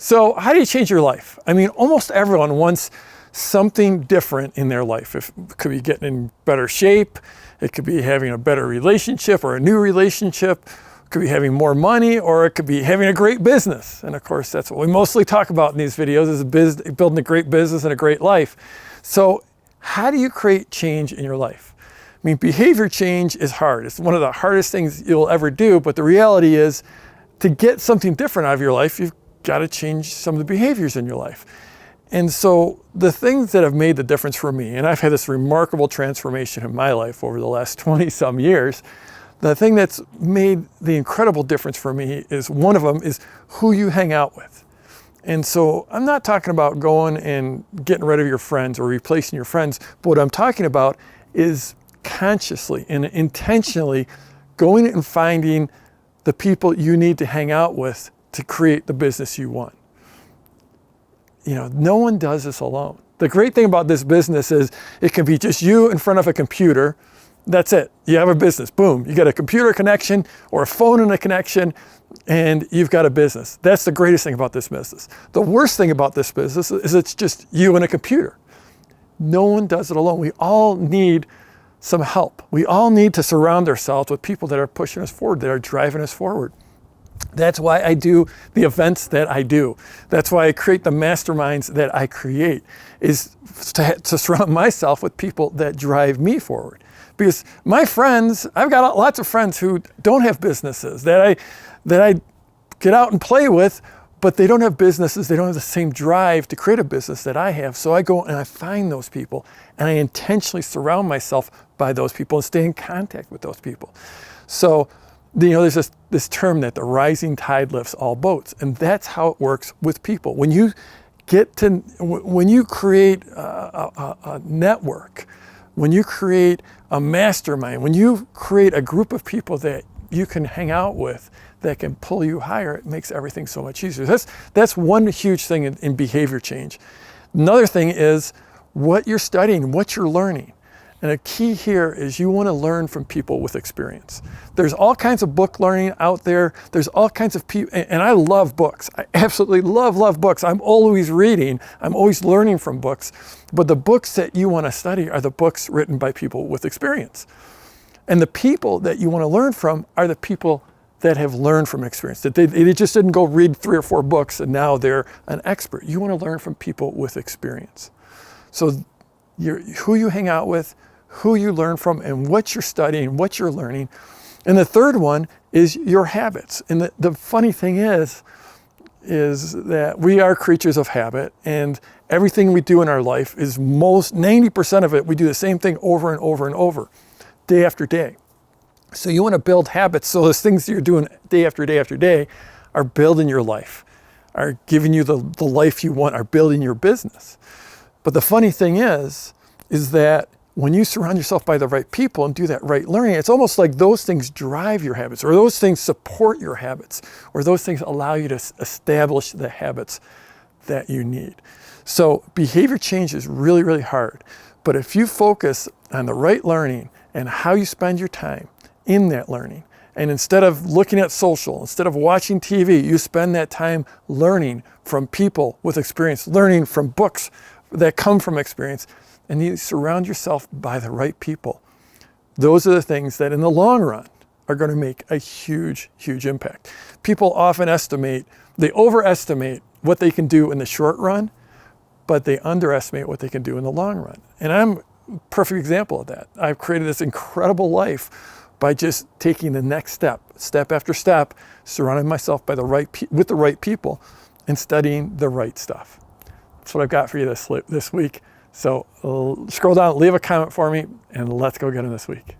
So how do you change your life? I mean, almost everyone wants something different in their life. It could be getting in better shape. It could be having a better relationship or a new relationship. It could be having more money, or it could be having a great business. And of course, that's what we mostly talk about in these videos, is building a great business and a great life. So how do you create change in your life? I mean, behavior change is hard. It's one of the hardest things you'll ever do, but the reality is, to get something different out of your life, you've got to change some of the behaviors in your life. And so the things that have made the difference for me, and I've had this remarkable transformation in my life over the last 20 some years, the thing that's made the incredible difference for me is, one of them is who you hang out with. And so I'm not talking about going and getting rid of your friends or replacing your friends, but what I'm talking about is consciously and intentionally going and finding the people you need to hang out with to create the business you want. You know, no one does this alone. The great thing about this business is it can be just you in front of a computer. That's it. You have a business. Boom. You got a computer connection or a phone and a connection, and you've got a business. That's the greatest thing about this business. The worst thing about this business is it's just you and a computer. No one does it alone. We all need some help. We all need to surround ourselves with people that are pushing us forward, that are driving us forward. That's why I do the events that I do. That's why I create the masterminds that I create, is to surround myself with people that drive me forward. Because my friends, I've got lots of friends who don't have businesses that I get out and play with, but they don't have businesses. They don't have the same drive to create a business that I have. So I go and I find those people, and I intentionally surround myself by those people and stay in contact with those people. So, you know, there's this term that the rising tide lifts all boats, and that's how it works with people. When you create a network, when you create a mastermind, when you create a group of people that you can hang out with that can pull you higher, it makes everything so much easier. That's one huge thing in behavior change. Another thing is what you're studying, what you're learning. And a key here is you want to learn from people with experience. There's all kinds of book learning out there. There's all kinds of people, and I love books. I absolutely love books. I'm always reading. I'm always learning from books. But the books that you want to study are the books written by people with experience. And the people that you want to learn from are the people that have learned from experience. That they just didn't go read 3 or 4 books and now they're an expert. You want to learn from people with experience. So who you hang out with, who you learn from, and what you're studying, what you're learning. And the third one is your habits. And the funny thing is that we are creatures of habit, and everything we do in our life is 90% of it, we do the same thing over and over and over, day after day. So you want to build habits, so those things that you're doing day after day after day are building your life, are giving you the life you want, are building your business. But the funny thing is that when you surround yourself by the right people and do that right learning, it's almost like those things drive your habits, or those things support your habits, or those things allow you to establish the habits that you need. So behavior change is really, really hard. But if you focus on the right learning and how you spend your time in that learning, and instead of looking at social, instead of watching TV, you spend that time learning from people with experience, learning from books that come from experience, and you surround yourself by the right people. Those are the things that in the long run are going to make a huge, huge impact. People often overestimate what they can do in the short run, but they underestimate what they can do in the long run. And I'm a perfect example of that. I've created this incredible life by just taking the next step after step, surrounding myself by with the right people and studying the right stuff. That's what I've got for you this week. So scroll down, leave a comment for me, and let's go get them this week.